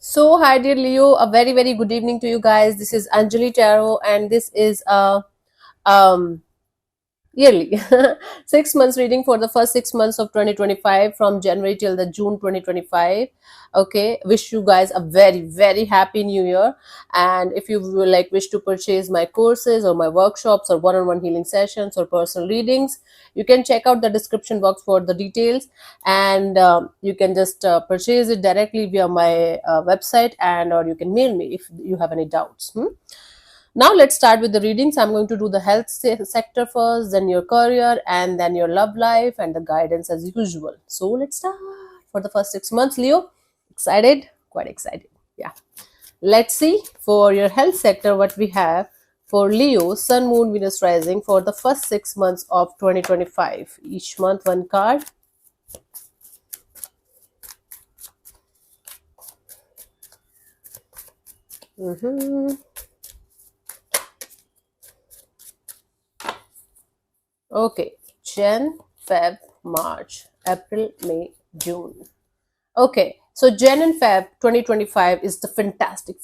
So, hi, dear Leo. A very, very good evening to you guys. This is Anjali Taro, and this is a um, yearly 6 months reading for the first 6 months of 2025 from January till the June 2025. Okay, wish you guys a very, very happy new year. And if you will like wish to purchase my courses or my workshops or one-on-one healing sessions or personal readings, you can check out the description box for the details, and you can just purchase it directly via my website, and or you can mail me if you have any doubts. Now let's start with the readings. I'm going to do the health sector first, then your career, and then your love life and the guidance as usual. So let's start for the first 6 months. Leo, excited? Quite excited. Yeah. Let's see for your health sector what we have for Leo, Sun, Moon, Venus rising for the first 6 months of 2025. Each month one card. Mhm. Okay, Jan, Feb, March, April, May, June. Okay, so Jan and Feb 2025 is the fantastic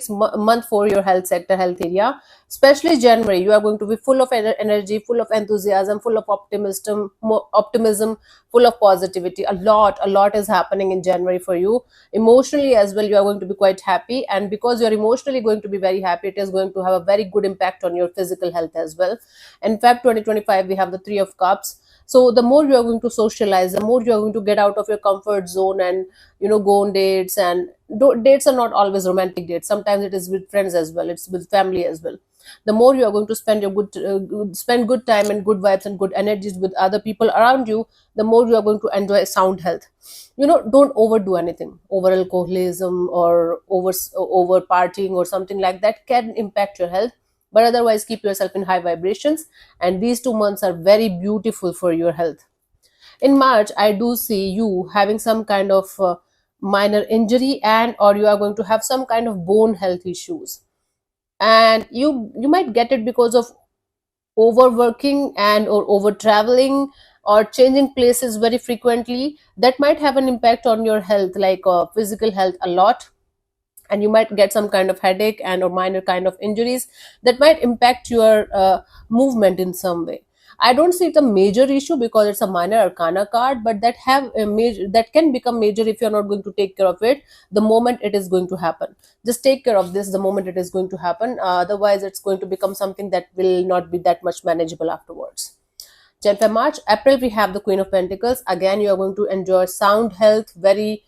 month for your health sector, health area. Especially January, you are going to be full of energy, full of enthusiasm, full of optimism, full of positivity. A lot is happening in January for you. Emotionally as well, you are going to be quite happy, and because you are emotionally going to be very happy, it is going to have a very good impact on your physical health as well. In Feb 2025, we have the Three of Cups. So the more you are going to socialize, the more you are going to get out of your comfort zone and go on dates. And dates are not always romantic dates. Sometimes it is with friends as well, it's with family as well. The more you are going to spend your spend good time and good vibes and good energies with other people around you, the more you are going to enjoy sound health. Don't overdo anything. Over alcoholism or over partying or something like that can impact your health, but otherwise keep yourself in high vibrations, and these 2 months are very beautiful for your health. In March, I do see you having some kind of minor injury, and or you are going to have some kind of bone health issues, and you might get it because of overworking and or over traveling or changing places very frequently. That might have an impact on your health, like physical health a lot, and you might get some kind of headache and or minor kind of injuries that might impact your movement in some way. I don't see it a major issue because it's a minor arcana card, but that can become major if you're not going to take care of it the moment it is going to happen. Just take care of this the moment it is going to happen. Otherwise it's going to become something that will not be that much manageable afterwards. Jan, Feb, March, April, we have the Queen of Pentacles. Again, you are going to enjoy sound health, very,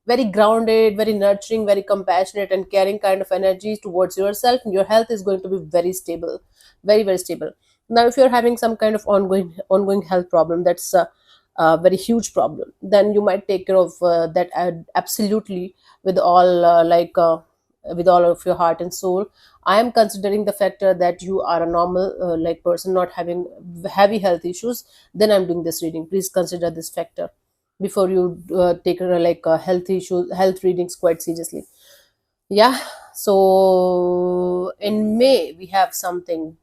very grounded, very nurturing, very compassionate and caring kind of energy towards yourself. And your health is going to be very stable, very, very stable. Now, if you're having some kind of ongoing health problem, that's a very huge problem, then you might take care of that absolutely with all with all of your heart and soul. I am considering the factor that you are a normal person not having heavy health issues. Then I'm doing this reading. Please consider this factor before you take health issues, health readings quite seriously. Yeah. So in May we have something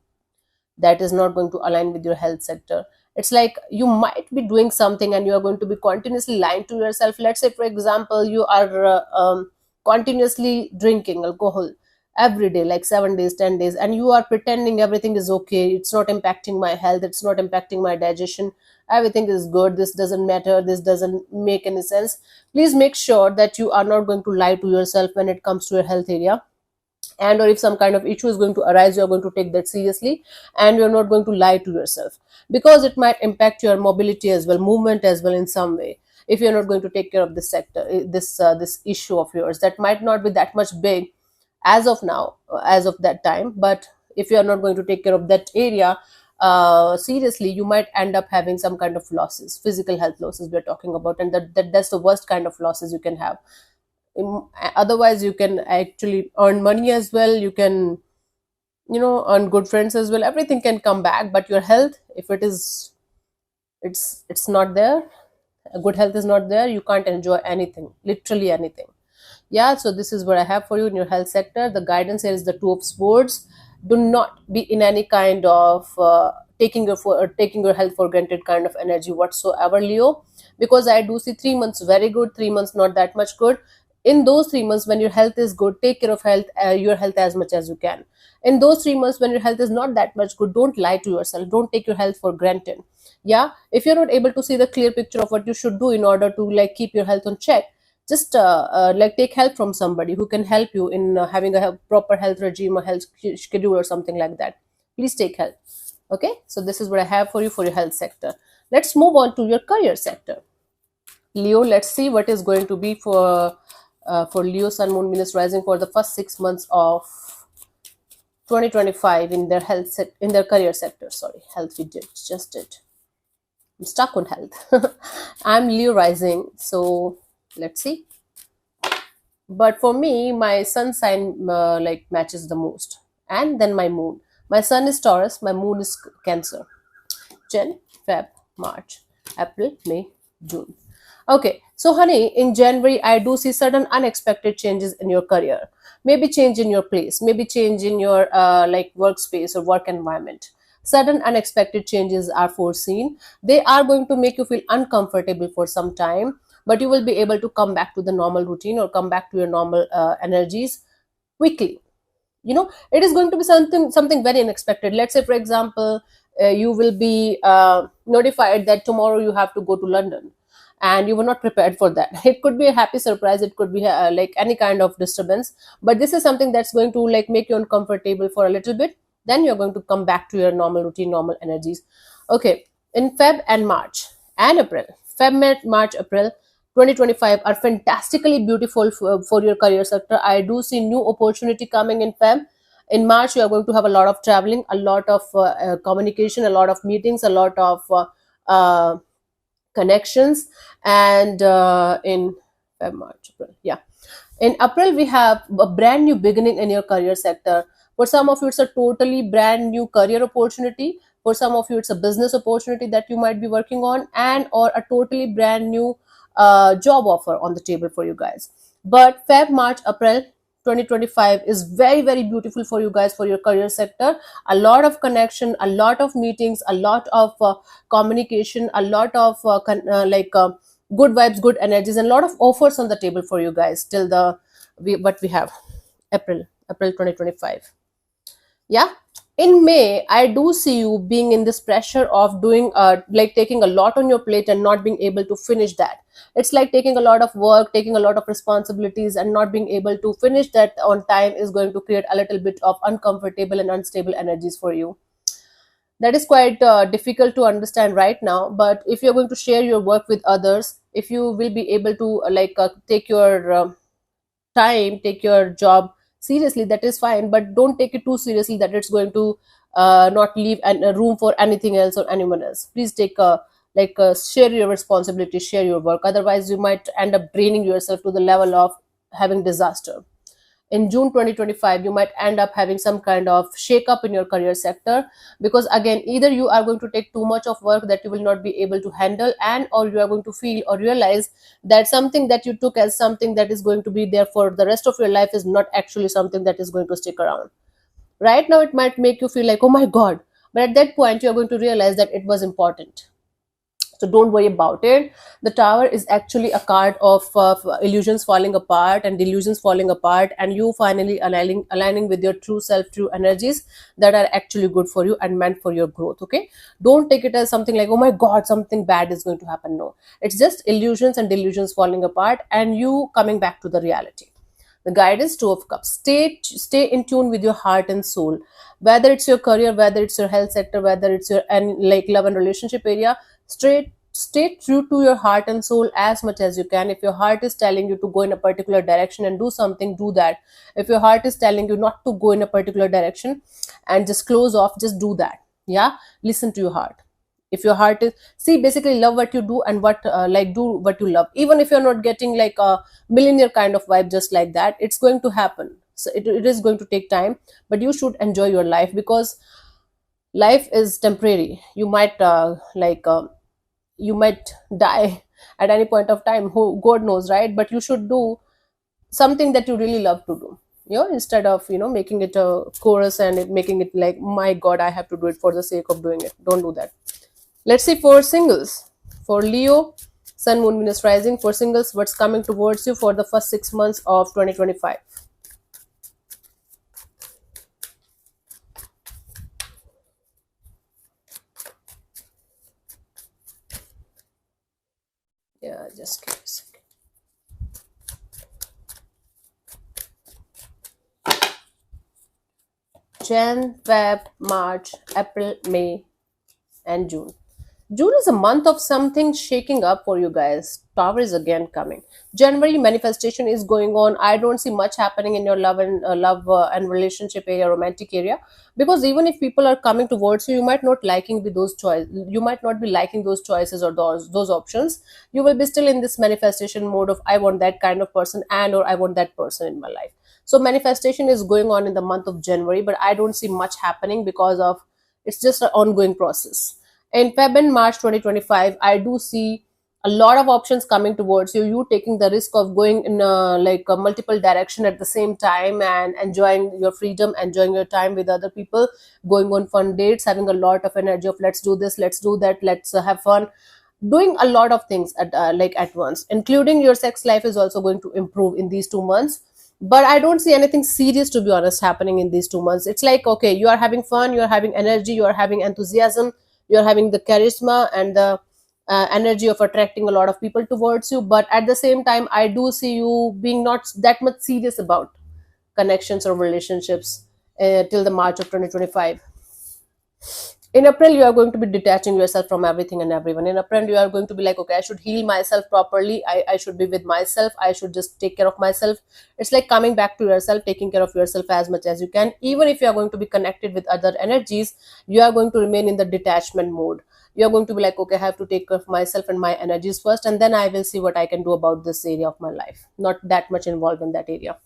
that is not going to align with your health sector. It's like you might be doing something and you are going to be continuously lying to yourself. Let's say, for example, you are continuously drinking alcohol every day, like 7 days, 10 days, and you are pretending everything is okay. It's not impacting my health, it's not impacting my digestion, everything is good, this doesn't matter, this doesn't make any sense. Please make sure that you are not going to lie to yourself when it comes to your health area. And or if some kind of issue is going to arise, you're going to take that seriously, and you're not going to lie to yourself, because it might impact your mobility as well, movement as well in some way. If you're not going to take care of this sector, this issue of yours that might not be that much big as of now, as of that time, but if you are not going to take care of that area seriously, you might end up having some kind of losses, physical health losses we're talking about, and that's the worst kind of losses you can have. Otherwise you can actually earn money as well, you can earn good friends as well, everything can come back, but your health, if it is, it's not there, good health is not there, you can't enjoy anything, literally anything. Yeah, so this is what I have for you in your health sector. The guidance here is the Two of Swords. Do not be in any kind of taking your health for granted kind of energy whatsoever, Leo, because I do see 3 months very good, 3 months not that much good. In those 3 months when your health is good, take care of your health as much as you can. In those 3 months when your health is not that much good, don't lie to yourself, don't take your health for granted. Yeah, if you're not able to see the clear picture of what you should do in order to like keep your health on check, just like take help from somebody who can help you in having a proper health regime or health schedule or something like that. Please take help. Okay, so this is what I have for you for your health sector. Let's move on to your career sector. Leo, let's see what is going to be for Leo, Sun, Moon, Venus rising for the first 6 months of 2025 in their in their career sector. Sorry, health we just did. I'm stuck on health. I'm Leo rising, so let's see. But for me, my sun sign like matches the most, and then my moon. My sun is Taurus, my moon is Cancer. Jan, Feb, March, April, May, June. Okay, so honey, in January, I do see certain unexpected changes in your career. Maybe change in your place, maybe change in your like workspace or work environment. Sudden unexpected changes are foreseen. They are going to make you feel uncomfortable for some time, but you will be able to come back to the normal routine or come back to your normal energies quickly. It is going to be something very unexpected. Let's say, for example, you will be notified that tomorrow you have to go to London, and you were not prepared for that. It could be a happy surprise, it could be like any kind of disturbance, but this is something that's going to like make you uncomfortable for a little bit. Then you're going to come back to your normal routine, normal energies. Okay, in Feb and March and April, March, April 2025 are fantastically beautiful for your career sector. I do see new opportunity coming in Feb. In March, you are going to have a lot of traveling, a lot of communication, a lot of meetings, a lot of connections. And in Feb, March, April, yeah. In April, we have a brand new beginning in your career sector. For some of you, it's a totally brand new career opportunity. For some of you, it's a business opportunity that you might be working on, and or a totally brand new job offer on the table for you guys. But Feb, March, April 2025 is very, very beautiful for you guys for your career sector. A lot of connection, a lot of meetings, a lot of communication, a lot of good vibes, good energies, and a lot of offers on the table for you guys till what we have April 2025. Yeah, in May, I do see you being in this pressure of doing like taking a lot on your plate and not being able to finish that. It's like taking a lot of work, taking a lot of responsibilities, and not being able to finish that on time is going to create a little bit of uncomfortable and unstable energies for you. That is quite difficult to understand right now, but if you're going to share your work with others, if you will be able to take your time, take your job seriously, that is fine, but don't take it too seriously that it's going to not leave a room for anything else or anyone else. Please take share your responsibility, share your work, otherwise you might end up draining yourself to the level of having disaster. In June 2025, you might end up having some kind of shake up in your career sector, because again, either you are going to take too much of work that you will not be able to handle, and or you are going to feel or realize that something that you took as something that is going to be there for the rest of your life is not actually something that is going to stick around. Right now it might make you feel like, oh my god, but at that point you are going to realize that it was important. So don't worry about it. The Tower is actually a card of illusions falling apart and delusions falling apart, and you finally aligning with your true self, true energies that are actually good for you and meant for your growth. Okay, don't take it as something like, oh my god, something bad is going to happen. No, it's just illusions and delusions falling apart and you coming back to the reality. The guidance, Two of Cups. Stay in tune with your heart and soul. Whether it's your career, whether it's your health sector, whether it's your and like love and relationship area, stay true to your heart and soul as much as you can. If your heart is telling you to go in a particular direction and do something, do that. If your heart is telling you not to go in a particular direction and just close off, just do that. Yeah, listen to your heart. If your heart is, see, basically love what you do and do what you love, even if you're not getting like a millionaire kind of vibe just like that, it's going to happen. So it is going to take time, but you should enjoy your life, because life is temporary. You might die at any point of time, who god knows, right? But you should do something that you really love to do, instead of making it a chorus and making it like, my god, I have to do it for the sake of doing it. Don't do that. Let's see for singles. For Leo, Sun, Moon, Venus rising. For singles, what's coming towards you for the first 6 months of 2025? Yeah, just give me a second. Jan, Feb, March, April, May, and June. June is a month of something shaking up for you guys. Tower is again coming. January manifestation is going on. I don't see much happening in your love and relationship area, romantic area, because even if people are coming towards you, you might not liking with those choices. You might not be liking those choices or those options. You will be still in this manifestation mode of I want that kind of person and or I want that person in my life. So manifestation is going on in the month of January, but I don't see much happening because of it's just an ongoing process. In Feb and March 2025, I do see a lot of options coming towards you. You taking the risk of going in a multiple direction at the same time and enjoying your freedom, enjoying your time with other people, going on fun dates, having a lot of energy of let's do this, let's do that, let's have fun, doing a lot of things at once, including your sex life is also going to improve in these 2 months. But I don't see anything serious, to be honest, happening in these 2 months. It's like, okay, you are having fun, you are having energy, you are having enthusiasm, you're having the charisma and the energy of attracting a lot of people towards you, but at the same time I do see you being not that much serious about connections or relationships till the March of 2025. In April, you are going to be detaching yourself from everything and everyone. In April, you are going to be like, okay, I should heal myself properly. I should be with myself. I should just take care of myself. It's like coming back to yourself, taking care of yourself as much as you can. Even if you are going to be connected with other energies, you are going to remain in the detachment mode. You are going to be like, okay, I have to take care of myself and my energies first, and then I will see what I can do about this area of my life. Not that much involved in that area.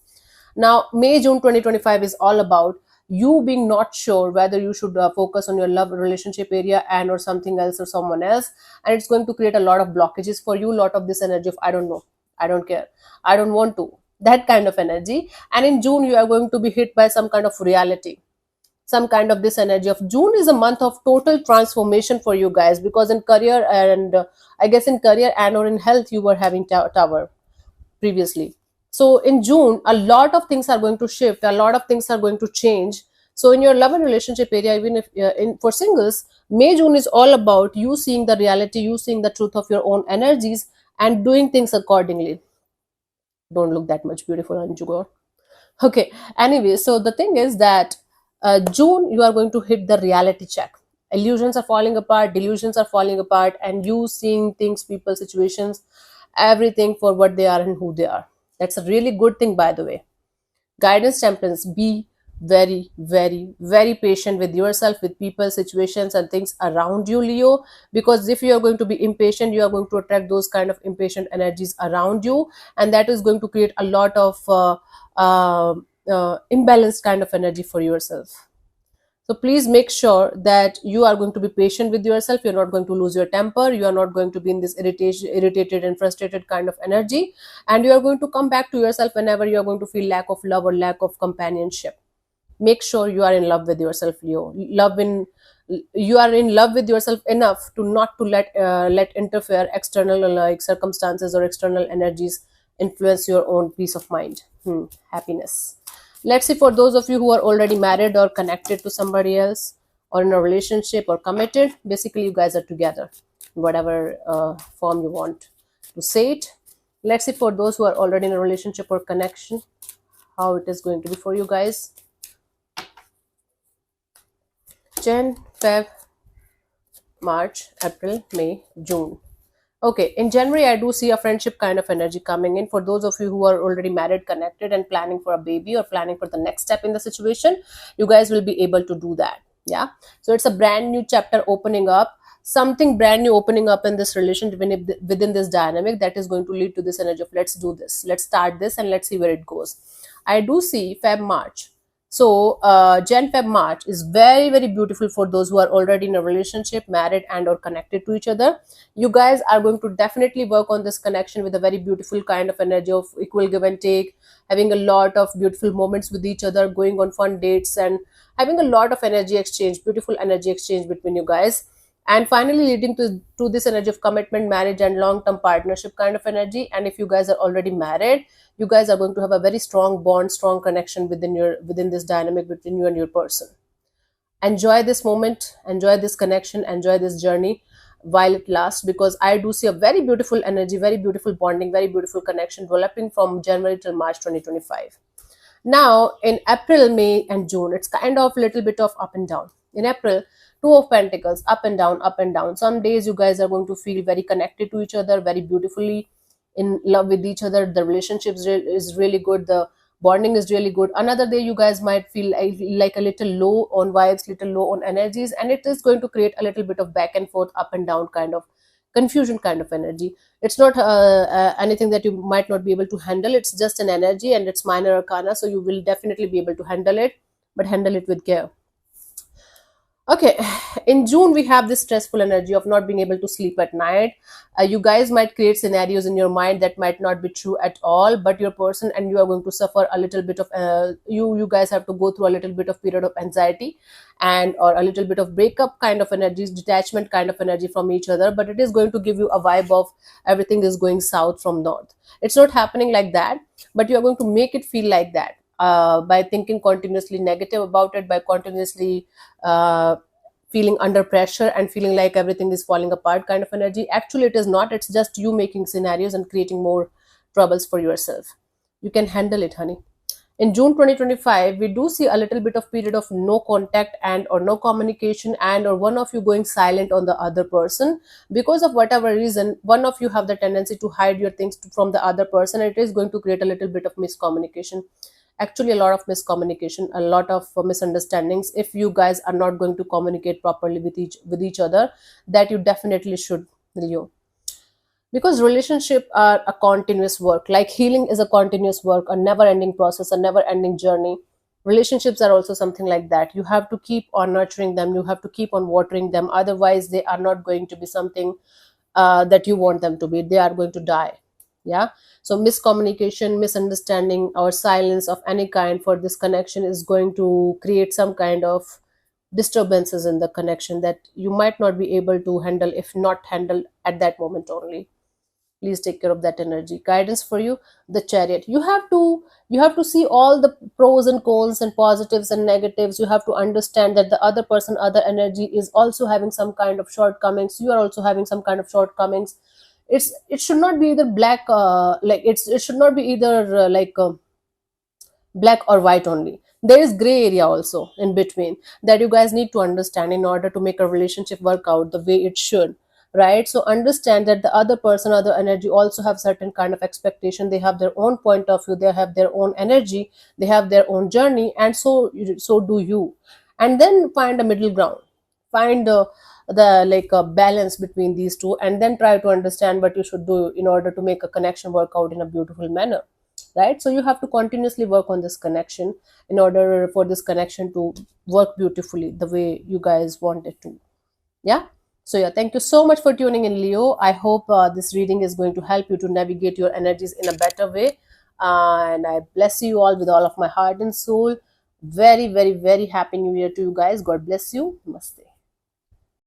Now, May, June 2025 is all about you being not sure whether you should focus on your love relationship area and or something else or someone else. And it's going to create a lot of blockages for you, a lot of this energy of I don't know, I don't care, I don't want to, that kind of energy. And in June, you are going to be hit by some kind of reality, some kind of this energy of June is a month of total transformation for you guys, because in career and I guess in career and or in health you were having tower previously. So in June, a lot of things are going to shift, a lot of things are going to change. So in your love and relationship area, even if for singles, May June is all about you seeing the reality, you seeing the truth of your own energies and doing things accordingly. Don't look that much beautiful, Anju. Okay. Anyway, so the thing is that June, you are going to hit the reality check. Illusions are falling apart, delusions are falling apart, and you seeing things, people, situations, everything for what they are and who they are. That's a really good thing, by the way. Guidance, temperance, be very, very, very patient with yourself, with people, situations, and things around you, Leo. Because if you are going to be impatient, you are going to attract those kind of impatient energies around you, and that is going to create a lot of uh, imbalanced kind of energy for yourself. So please make sure that you are going to be patient with yourself. You're not going to lose your temper. You are not going to be in this irritated and frustrated kind of energy. And you are going to come back to yourself whenever you are going to feel lack of love or lack of companionship. Make sure you are in love with yourself, Leo. You are in love with yourself enough to not to let interfere external like circumstances or external energies influence your own peace of mind, happiness. Let's see, for those of you who are already married or connected to somebody else or in a relationship or committed, basically you guys are together, whatever form you want to say it. Let's see, for those who are already in a relationship or connection, how it is going to be for you guys. Jan, Feb, March, April, May, June. Okay, in January, I do see a friendship kind of energy coming in. For those of you who are already married, connected, and planning for a baby or planning for the next step in the situation, you guys will be able to do that. Yeah. So it's a brand new chapter opening up, something brand new opening up in this relationship within this dynamic that is going to lead to this energy of let's do this, let's start this, and let's see where it goes. I do see Feb, March. So Jan, Feb, March is very, very beautiful for those who are already in a relationship, married, and or connected to each other. You guys are going to definitely work on this connection with a very beautiful kind of energy of equal give and take, having a lot of beautiful moments with each other, going on fun dates, and having a lot of energy exchange, beautiful energy exchange between you guys. and finally leading to this energy of commitment, marriage, and long-term partnership kind of energy. And if you guys are already married, you guys are going to have a very strong bond, strong connection within this dynamic between you and your person. Enjoy this moment, enjoy this connection, enjoy this journey while it lasts, because I do see a very beautiful energy, very beautiful bonding, very beautiful connection developing from January till March 2025. Now, in April, May, and June, it's kind of a little bit of up and down. In April, Two of Pentacles, up and down, up and down. Some days you guys are going to feel very connected to each other, very beautifully in love with each other. The relationship is really good. The bonding is really good. Another day, you guys might feel like a little low on vibes, little low on energies, and it is going to create a little bit of back and forth, up and down kind of confusion kind of energy. It's not anything that you might not be able to handle. It's just an energy, and it's minor arcana, so you will definitely be able to handle it, but handle it with care. Okay, in June, we have this stressful energy of not being able to sleep at night. You guys might create scenarios in your mind that might not be true at all, but your person and you are going to suffer a little bit of, you guys have to go through a little bit of period of anxiety and or a little bit of breakup kind of energies, detachment kind of energy from each other, but it is going to give you a vibe of everything is going south from north. It's not happening like that, but you are going to make it feel like that by thinking continuously negative about it, by continuously uh, feeling under pressure and feeling like everything is falling apart kind of energy. Actually, it is not. It's just you making scenarios and creating more troubles for yourself. You can handle it, honey. In June 2025, we do see a little bit of period of no contact and or no communication, and or one of you going silent on the other person because of whatever reason. One of you have the tendency to hide your things from the other person. It is going to create a little bit of miscommunication, actually a lot of miscommunication, a lot of misunderstandings if you guys are not going to communicate properly with each other. That you definitely should, Leo, because relationship are a continuous work. Like healing is a continuous work, a never ending process, a never ending journey. Relationships are also something like that. You have to keep on nurturing them, you have to keep on watering them, otherwise they are not going to be something that you want them to be. They are going to die. Yeah. So miscommunication, misunderstanding, or silence of any kind for this connection is going to create some kind of disturbances in the connection that you might not be able to handle if not handled at that moment only. Please take care of that energy. Guidance for you, the Chariot. You have to see all the pros and cons and positives and negatives. You have to understand that the other person, other energy is also having some kind of shortcomings. You are also having some kind of shortcomings. It should not be either black, it should not be either black or white only. There is gray area also in between that you guys need to understand in order to make a relationship work out the way it should. Right? So understand that the other person, other energy also have certain kind of expectation. They have their own point of view, they have their own energy, they have their own journey, and so do you. And then find a middle ground, find the like a balance between these two, and then try to understand what you should do in order to make a connection work out in a beautiful manner. Right? So you have to continuously work on this connection in order for this connection to work beautifully the way you guys want it to. Yeah. So yeah, thank you so much for tuning in, Leo. I hope this reading is going to help you to navigate your energies in a better way. And I bless you all with all of my heart and soul. Very, very, very happy new year to you guys. God bless you. Namaste.